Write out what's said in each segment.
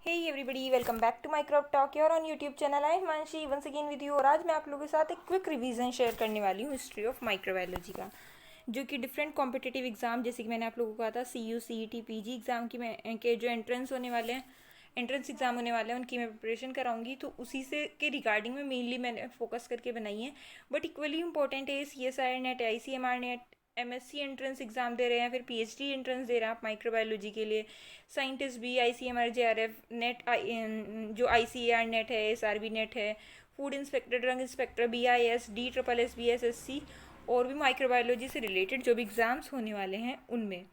Hey everybody, welcome back to Microbe Talk here on YouTube channel. I am Himanshi once again with you और आज मैं आप लोगों के साथ एक क्विक रिवीजन शेयर करने वाली हूँ हिस्ट्री ऑफ माइक्रोबायोलॉजी का, जो कि डिफरेंट कॉम्पिटिटिव एग्जाम जैसे कि मैंने आप लोगों को कहा था CU CET PG एग्ज़ाम के जो एंट्रेंस होने वाले हैं, एंट्रेंस एग्ज़ाम होने वाले हैं, उनकी मैं प्रिपरेशन कराऊंगी। तो उसी से के रिगार्डिंग में मेनली मैंने फोकस करके बनाई है। बट इक्वली इंपॉर्टेंट है CSIR net, ICMR net, MSc entrance exam दे रहे हैं, फिर PhD एंट्रेंस दे रहे हैं आप माइक्रोबायोलॉजी के लिए, साइंटिस्ट भी ICMR JRF नेट, जो ICAR नेट है, SRB नेट है, food inspector, drug inspector, BIS, DSSS, BSSC, और भी माइक्रोबायोलॉजी से रिलेटेड जो भी एग्ज़ाम्स होने वाले हैं उनमें।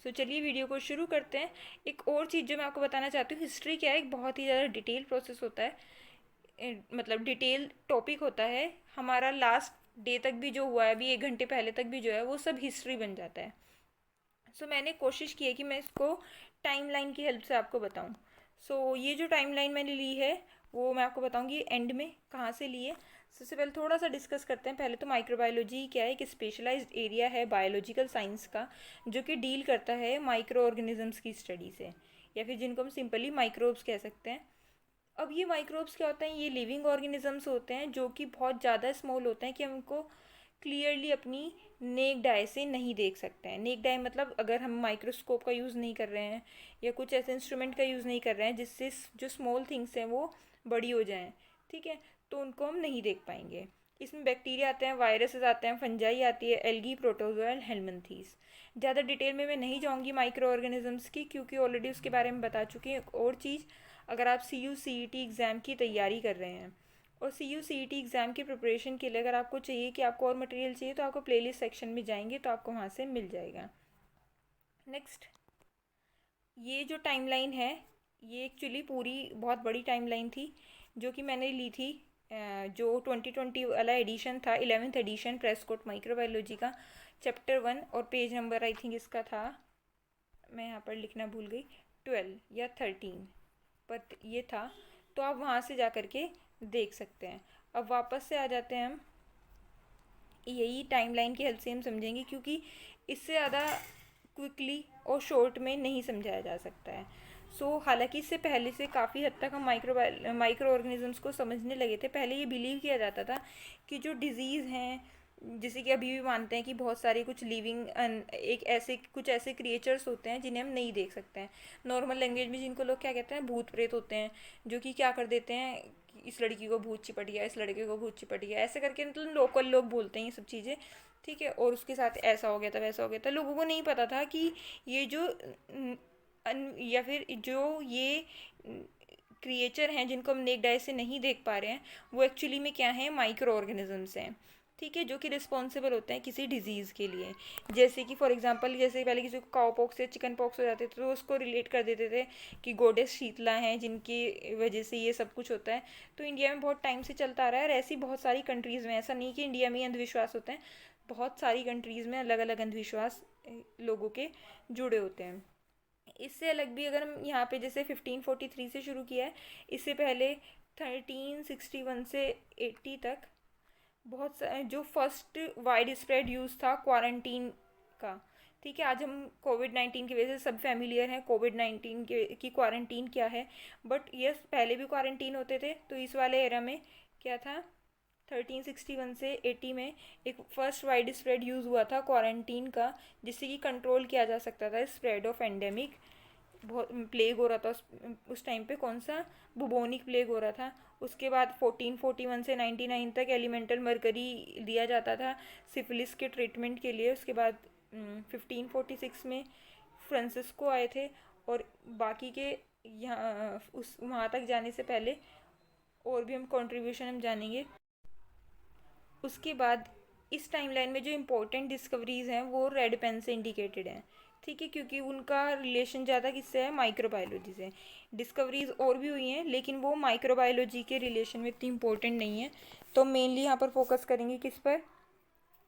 सो चलिए वीडियो को शुरू करते हैं। एक और चीज़ जो मैं आपको बताना चाहती हूँ, हिस्ट्री क्या है, एक बहुत ही ज़्यादा डिटेल प्रोसेस होता है, मतलब डिटेल टॉपिक होता है। हमारा लास्ट डे तक भी जो हुआ है, अभी 1 घंटे पहले तक भी जो है, वो सब हिस्ट्री बन जाता है। मैंने कोशिश की है कि मैं इसको टाइमलाइन की हेल्प से आपको बताऊं। ये जो टाइमलाइन मैंने ली है वो मैं आपको बताऊंगी एंड में कहाँ से ली है। सबसे पहले थोड़ा सा डिस्कस करते हैं। पहले तो माइक्रोबायोलॉजी क्या है, एक स्पेशलाइज्ड एरिया है बायोलॉजिकल साइंस का, जो कि डील करता है माइक्रो ऑर्गेनिजम्स की स्टडी से, या फिर जिनको हम सिंपली माइक्रोब्स कह सकते हैं। अब ये माइक्रोब्स क्या होते हैं, ये लिविंग ऑर्गेनिजम्स होते हैं जो कि बहुत ज़्यादा स्मॉल होते हैं कि हम उनको क्लियरली अपनी नेक्ड आई से नहीं देख सकते हैं। नेक्ड आई मतलब अगर हम माइक्रोस्कोप का यूज़ नहीं कर रहे हैं या कुछ ऐसे इंस्ट्रूमेंट का यूज़ नहीं कर रहे हैं जिससे जो स्मॉल थिंग्स हैं वो बड़ी हो जाएं, ठीक है, तो उनको हम नहीं देख पाएंगे। इसमें बैक्टीरिया आते हैं, वायरसेस आते हैं, फंजाई आती है, एल्गी, प्रोटोजोआ, हेलमिंथीस। ज़्यादा डिटेल में मैं नहीं जाऊँगी माइक्रो ऑर्गेनिजम्स की, क्योंकि ऑलरेडी उसके बारे में बता चुकी हूँ। एक और चीज़, अगर आप CU CET एग्ज़ाम की तैयारी कर रहे हैं और CU CET एग्ज़ाम की प्रिपरेशन के लिए अगर आपको चाहिए कि आपको और मटेरियल चाहिए, तो आपको प्लेलिस्ट सेक्शन में जाएंगे तो आपको वहाँ से मिल जाएगा। नेक्स्ट, ये जो टाइमलाइन है, ये एक्चुअली पूरी बहुत बड़ी टाइमलाइन थी जो कि मैंने ली थी, जो 2020 वाला एडिशन था, 11th एडिशन प्रेस्कोट माइक्रोबायोलॉजी का, चैप्टर 1, और पेज नंबर आई थिंक इसका था, मैं यहाँ पर लिखना भूल गई, 12 या 13 पर ये था। तो आप वहाँ से जा कर के देख सकते हैं। अब वापस से आ जाते हैं हम, यही टाइमलाइन की हेल्प से हम समझेंगे, क्योंकि इससे ज़्यादा क्विकली और शॉर्ट में नहीं समझाया जा सकता है। हालांकि इससे पहले से काफ़ी हद तक हम माइक्रो ऑर्गेनिजम्स को समझने लगे थे। पहले ये बिलीव किया जाता था कि जो डिजीज़ हैं, जैसे कि अभी भी मानते हैं कि बहुत सारे कुछ लिविंग एक ऐसे कुछ ऐसे क्रिएचर्स होते हैं जिन्हें हम नहीं देख सकते हैं। नॉर्मल लैंग्वेज में जिनको लोग क्या कहते हैं, भूत प्रेत होते हैं, जो कि क्या कर देते हैं कि इस लड़की को भूत चिपट गया, इस लड़के को भूत चिपट गया, ऐसे करके मतलब लोकल लोग बोलते हैं ये सब चीज़ें, ठीक है। और उसके साथ ऐसा हो गया था, वैसा हो गया था। लोगों को नहीं पता था कि ये जो या फिर जो ये क्रिएचर हैं जिनको हम नेक्ड आई से नहीं देख पा रहे हैं, वो एक्चुअली में क्या है, माइक्रो ऑर्गेनिजम्स हैं, ठीक है, जो कि रिस्पॉन्सिबल होते हैं किसी डिजीज़ के लिए। जैसे कि फॉर एग्जांपल, जैसे पहले किसी को काउ पॉक्स या चिकन पॉक्स हो जाते थे तो उसको रिलेट कर देते थे कि गोडेस शीतला हैं जिनकी वजह से ये सब कुछ होता है। तो इंडिया में बहुत टाइम से चलता आ रहा है, और ऐसी बहुत सारी कंट्रीज़ में, ऐसा नहीं कि इंडिया में ही अंधविश्वास होते हैं, बहुत सारी कंट्रीज़ में अलग अलग अंधविश्वास लोगों के जुड़े होते हैं। इससे अलग भी अगर हम यहाँ पे जैसे 1543 से शुरू किया है, इससे पहले 1361 से 80 तक जो फर्स्ट वाइड स्प्रेड यूज़ था क्वारंटीन का, ठीक है। आज हम कोविड-19 की वजह से सब फैमिलियर हैं कोविड-19 के की क्वारंटीन क्या है, बट यस पहले भी क्वारंटीन होते थे। तो इस वाले एरा में क्या था, 1361 से 80 में एक फर्स्ट वाइड स्प्रेड यूज़ हुआ था क्वारंटीन का, जिससे कि कंट्रोल किया जा सकता था स्प्रेड ऑफ एंडेमिक। बहुत प्लेग हो रहा था उस टाइम पे, कौन सा, बुबोनिक प्लेग हो रहा था। उसके बाद 1441 से 99 तक एलिमेंटल मरकरी दिया जाता था सिफिलिस के ट्रीटमेंट के लिए। उसके बाद 1546 में फ्रांसिस्को आए थे, और बाकी के यहाँ उस वहाँ तक जाने से पहले और भी हम कंट्रीब्यूशन हम जानेंगे। उसके बाद इस टाइमलाइन में जो इम्पोर्टेंट डिस्कवरीज़ हैं वो रेड पेन से इंडिकेटेड हैं, ठीक है, क्योंकि उनका रिलेशन ज़्यादा किससे है, माइक्रोबायोलॉजी से। डिस्कवरीज और भी हुई हैं लेकिन वो माइक्रोबायोलॉजी के रिलेशन में इतनी इम्पोर्टेंट नहीं है। तो मेनली यहाँ पर फोकस करेंगे किस पर,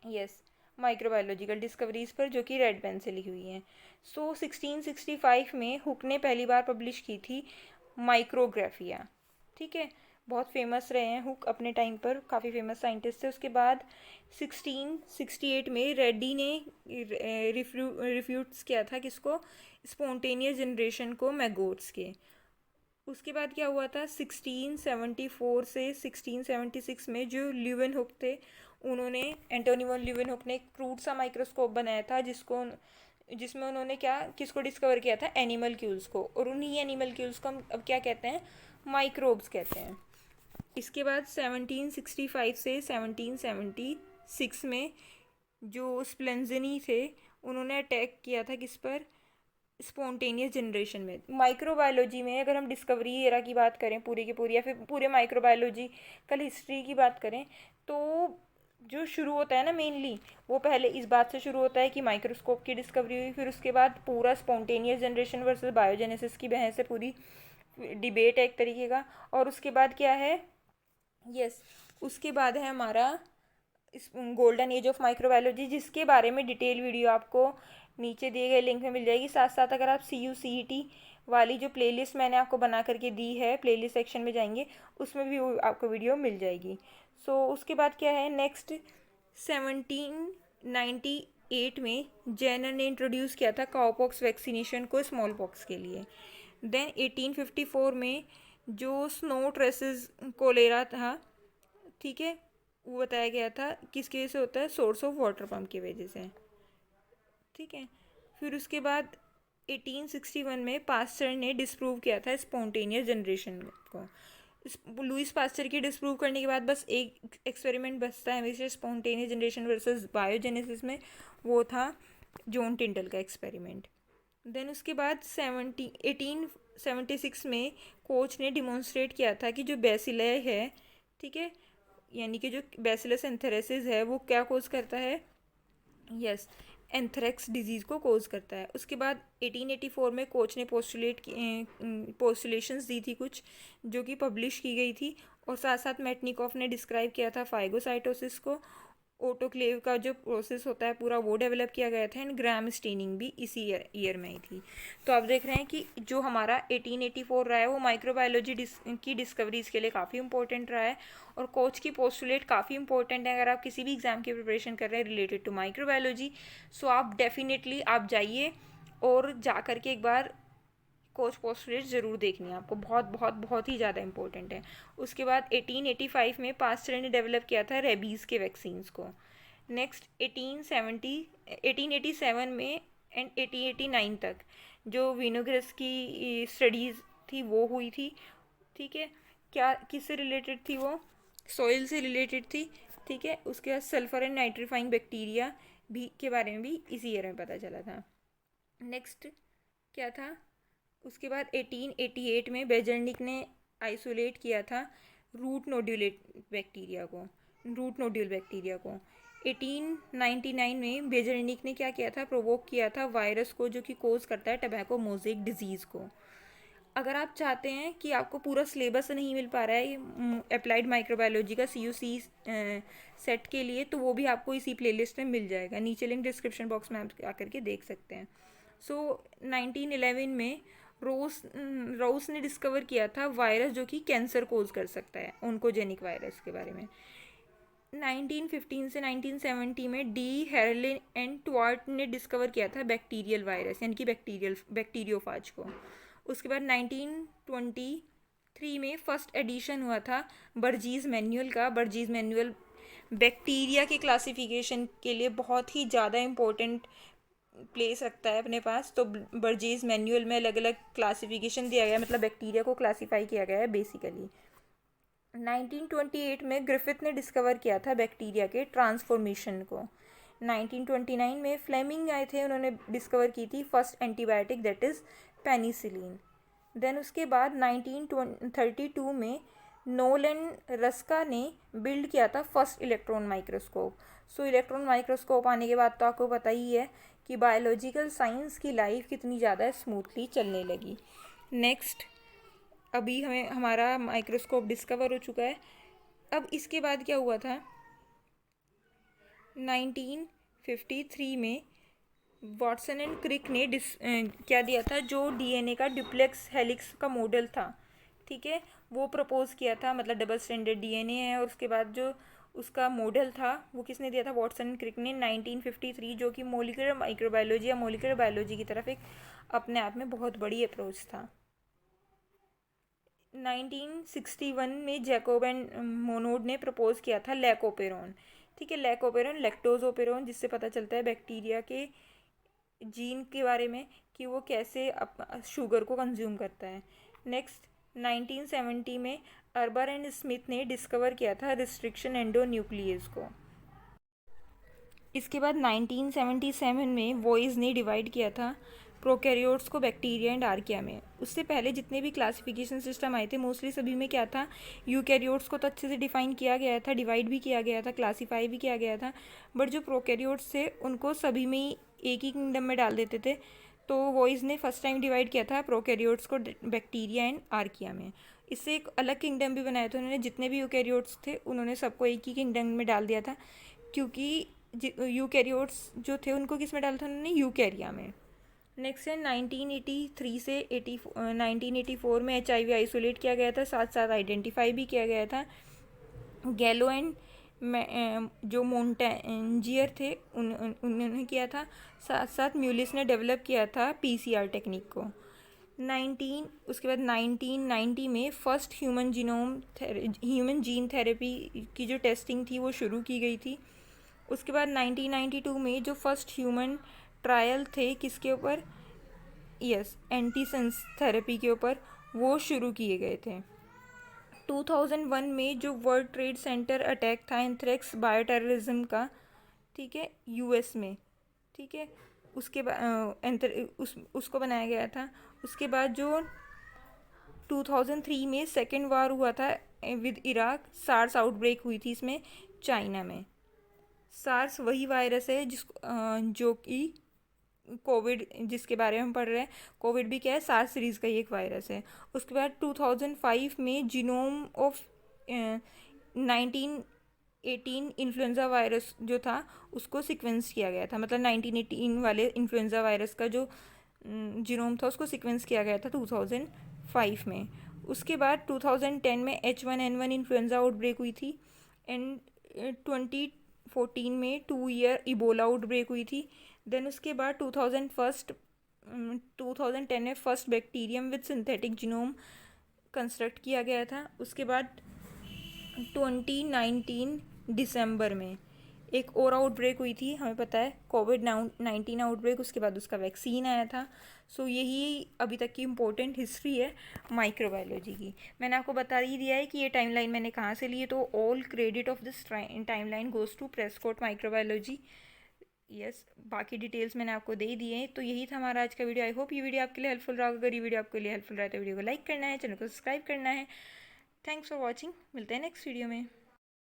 यस, माइक्रोबायोलॉजिकल डिस्कवरीज पर, जो कि रेड पेन से लिखी हुई हैं। 1665 में हुक ने पहली बार पब्लिश की थी माइक्रोग्राफिया, ठीक है। बहुत फेमस रहे हैं हुक अपने टाइम पर, काफ़ी फेमस साइंटिस्ट थे। उसके बाद 1668 में रेड्डी ने रिफ्यूट्स किया था किसको, स्पॉन्टेनियस जनरेशन को, मैगोट्स के। उसके बाद क्या हुआ था, 1674 से 1676 में जो ल्यूवेनहुक थे, उन्होंने एंटोनी वॉन ल्यूवेनहुक ने एक क्रूड सा माइक्रोस्कोप बनाया था, जिसमें उन्होंने क्या किसको डिस्कवर किया था, एनिमलक्यूल्स को। और उन्हीं एनिमलक्यूल्स को हम अब क्या कहते हैं, माइक्रोब्स कहते हैं। इसके बाद 1765 से 1776 में जो स्प्लेंजनी थे, उन्होंने अटैक किया था किस पर, स्पॉन्टेनियस जनरेशन में। माइक्रोबायोलॉजी में अगर हम डिस्कवरी एरा की बात करें पूरी की पूरी, या फिर पूरे माइक्रोबायोलॉजिकल हिस्ट्री की बात करें, तो जो शुरू होता है ना मेनली, वो पहले इस बात से शुरू होता है कि माइक्रोस्कोप की डिस्कवरी हुई। फिर उसके बाद पूरा स्पॉन्टेनियस जनरेशन वर्सेस बायोजेनेसिस की बहस है, पूरी डिबेट है एक तरीके का। और उसके बाद क्या है, यस, उसके बाद है हमारा इस गोल्डन एज ऑफ माइक्रोबायोलॉजी, जिसके बारे में डिटेल वीडियो आपको नीचे दिए गए लिंक में मिल जाएगी। साथ साथ अगर आप CU/CET वाली जो प्लेलिस्ट मैंने आपको बना करके दी है, प्लेलिस्ट सेक्शन में जाएंगे, उसमें भी आपको वीडियो मिल जाएगी। उसके बाद क्या है नेक्स्ट, 1798 में जेनर ने इंट्रोड्यूस किया था काउपॉक्स वैक्सीनेशन को स्मॉल पॉक्स के लिए। देन 1854 में जो स्नो ट्रेसिस कोलेरा था, ठीक है, वो बताया गया था किसकी वजह से होता है, सोर्स ऑफ वाटर पम्प की वजह से, ठीक है। फिर उसके बाद 1861 में पास्टर ने डिस्प्रूव किया था स्पॉन्टेनियस जनरेशन को। लुइस पास्टर की डिस्प्रूव करने के बाद बस एक एक्सपेरिमेंट बचता है हमेशा स्पॉन्टेनियस जनरेशन वर्सेस बायोजेनेसिस में, वो था जॉन टिंडल का एक्सपेरिमेंट। देन उसके बाद 1876 में कोच ने डिमॉन्स्ट्रेट किया था कि जो बेसिलस है, ठीक है, यानी कि जो बैसिलस एंथ्रेसिस है, वो क्या कोज करता है, यस, एंथ्रेक्स डिजीज़ को कोज करता है। उसके बाद 1884 में कोच ने पोस्टुलेशंस दी थी कुछ, जो कि पब्लिश की गई थी। और साथ साथ मेटनिकॉफ ने डिस्क्राइब किया था फाइगोसाइटोसिस को, ऑटोक्लेव का जो प्रोसेस होता है पूरा वो डेवलप किया गया था, एंड ग्राम स्टेनिंग भी इसी ईयर में ही थी। तो आप देख रहे हैं कि जो हमारा 1884 रहा है वो माइक्रोबायोलॉजी की डिस्कवरीज के लिए काफ़ी इंपॉर्टेंट रहा है। और कोच की पोस्टुलेट काफ़ी इंपॉर्टेंट है अगर आप किसी भी एग्ज़ाम की प्रिपरेशन कर रहे हैं रिलेटेड टू माइक्रोबायोलॉजी। सो आप डेफिनेटली आप जाइए और जा कर के एक बार कोच पोस्टुलेट ज़रूर देखनी है आपको, बहुत बहुत बहुत ही ज़्यादा इंपॉर्टेंट है। उसके बाद 1885 में पास्टर ने डेवलप किया था रेबीज़ के वैक्सीन्स को। नेक्स्ट 1887 में एंड 1889 तक जो विनोग्रेस की स्टडीज़ थी वो हुई थी, ठीक है। क्या किससे रिलेटेड थी वो, सॉइल से रिलेटेड थी, ठीक है। उसके बाद सल्फर एंड नाइट्रीफाइंग बैक्टीरिया भी के बारे में भी इसी ईयर में पता चला था। नेक्स्ट क्या था, उसके बाद 1888 में बेजर्निक ने आइसोलेट किया था रूट नोड्यूल बैक्टीरिया को। 1899 में बेजर्निक ने क्या किया था, प्रोवोक किया था वायरस को जो कि कोज करता है टबैको मोज़ेक डिजीज़ को। अगर आप चाहते हैं कि आपको पूरा सिलेबस नहीं मिल पा रहा है अप्लाइड माइक्रोबायोलॉजी का CUC सेट के लिए, तो वो भी आपको इसी प्लेलिस्ट में मिल जाएगा, नीचे लिंक डिस्क्रिप्शन बॉक्स में आप आकर के देख सकते हैं। 1911 में रोस ने डिस्कवर किया था वायरस जो कि कैंसर कोज कर सकता है, ओन्कोजेनिक वायरस के बारे में। 1915 से 1970 में डी हेरलिन एंड ट्वार्ट ने डिस्कवर किया था बैक्टीरियल वायरस, यानी कि बैक्टीरियोफाज को। उसके बाद 1923 में फर्स्ट एडिशन हुआ था बर्जीज़ मैनुअल का। बर्जीज़ मैनुअल बैक्टीरिया के क्लासिफिकेशन के लिए बहुत ही ज़्यादा इम्पोर्टेंट प्लेस रखता है अपने पास। तो बर्जीज़ मैनुअल में अलग अलग क्लासिफिकेशन दिया गया है, मतलब बैक्टीरिया को क्लासीफाई किया गया है बेसिकली। 1928 में ग्रिफिथ ने डिस्कवर किया था बैक्टीरिया के ट्रांसफॉर्मेशन को। 1929 में फ्लेमिंग आए थे, उन्होंने डिस्कवर की थी first antibiotic that is penicillin. Then उसके बाद 1932 में नोलन रस्का ने बिल्ड किया था first electron microscope. Electron microscope आने के बाद तो आपको पता ही है कि बायोलॉजिकल साइंस की लाइफ कितनी ज़्यादा स्मूथली चलने लगी। नेक्स्ट, अभी हमारा माइक्रोस्कोप डिस्कवर हो चुका है। अब इसके बाद क्या हुआ था, 1953 में वॉटसन एंड क्रिक ने क्या दिया था, जो DNA का डुप्लेक्स हेलिक्स का मॉडल था, ठीक है, वो प्रपोज किया था, मतलब डबल स्टैंडर्ड DNA है। और उसके बाद जो उसका मॉडल था वो किसने दिया था, वॉटसन एंड क्रिक ने 1953, जो कि मॉलिक्यूलर माइक्रोबायोलॉजी या मॉलिक्यूलर बायोलॉजी की तरफ एक अपने आप में बहुत बड़ी अप्रोच था। 1961 में जैकोब एंड मोनोड ने प्रपोज किया था लैकोपेरॉन। ठीक है, लैकोपेरॉन लैक्टोजोपेरॉन, जिससे पता चलता है बैक्टीरिया के जीन के बारे में कि वो कैसे शुगर को कंज्यूम करता है। नेक्स्ट 1970 में अर्बर एंड स्मिथ ने डिस्कवर किया था रिस्ट्रिक्शन एंडोन्यूक्लियस को। इसके बाद 1977 में वॉइस ने डिवाइड किया था प्रोकैरियोट्स को बैक्टीरिया एंड आर्किया में। उससे पहले जितने भी क्लासिफिकेशन सिस्टम आए थे मोस्टली सभी में क्या था, यूकैरियोट्स को तो अच्छे से डिफाइन किया गया था, डिवाइड भी किया गया था, क्लासीफाई भी किया गया था, बट जो प्रोकैरियोट्स थे उनको सभी में ही एक ही किंगडम में डाल देते थे। तो वॉइस ने फर्स्ट टाइम डिवाइड किया था प्रोकैरियोट्स को बैक्टीरिया एंड आर्किया में। इससे एक अलग किंगडम भी बनाया था उन्होंने, जितने भी यूकैरियोट्स थे उन्होंने सबको एक ही किंगडम में डाल दिया था, क्योंकि यूकैरियोट्स जो थे उनको किस में डाला था उन्होंने, यूकैरिया में। नेक्स्ट है 1983 से 1984 में HIV आइसोलेट किया गया था, साथ साथ आइडेंटिफाई भी किया गया था। गैलो एंड जो मोन्टेंजियर थे उन्होंने किया था, साथ साथ म्यूलिस ने डेवलप किया था PCR टेक्निक को। उसके बाद 1990 में फर्स्ट ह्यूमन जीन थेरेपी की जो टेस्टिंग थी वो शुरू की गई थी। उसके बाद 1992 में जो फर्स्ट ह्यूमन ट्रायल थे किसके ऊपर, एंटीसेंस थेरेपी के ऊपर, वो शुरू किए गए थे। 2001 में जो वर्ल्ड ट्रेड सेंटर अटैक था एंथ्रेक्स बायो टेररिज्म का, ठीक है, US में, ठीक है, उसके बाद उसको बनाया गया था। उसके बाद जो 2003 में सेकेंड वार हुआ था विद इराक, सार्स आउटब्रेक हुई थी इसमें चाइना में। सार्स वही वायरस है जो कि कोविड जिसके बारे में हम पढ़ रहे हैं, कोविड भी क्या है, सार्स सीरीज़ का ही एक वायरस है। उसके बाद 2005 में जीनोम ऑफ 1918 इन्फ्लुएंजा वायरस जो था उसको सीक्वेंस किया गया था, मतलब 1918 वाले इन्फ्लुएंजा वायरस का जो जीनोम था उसको सीक्वेंस किया गया था 2005 में। उसके बाद 2010 में H1N1 इन्फ्लुएंजा आउटब्रेक हुई थी एंड 2014 में 2 ईयर इबोला आउटब्रेक हुई थी। देन उसके बाद 2010 में first bacterium with synthetic genome construct किया गया था। उसके बाद 2019 दिसंबर में एक और आउटब्रेक हुई थी, हमें पता है कोविड-19 आउटब्रेक, उसके बाद उसका वैक्सीन आया था। सो यही अभी तक की इम्पोर्टेंट हिस्ट्री है माइक्रोबायोलॉजी की। मैंने आपको बता ही दिया है कि ये टाइमलाइन मैंने कहाँ से ली है, तो all credit of this timeline goes to Prescott microbiology. Yes, बाकी डिटेल्स मैंने आपको दे दिए हैं। तो यही था हमारा आज का वीडियो। आई होप ये वीडियो आपके लिए हेल्पफुल रहा। अगर ये वीडियो आपके लिए हेल्पफुल रहा है तो वीडियो को लाइक करना है, चैनल को सब्सक्राइब करना है। थैंक्स फॉर वॉचिंग, मिलते हैं नेक्स्ट वीडियो में।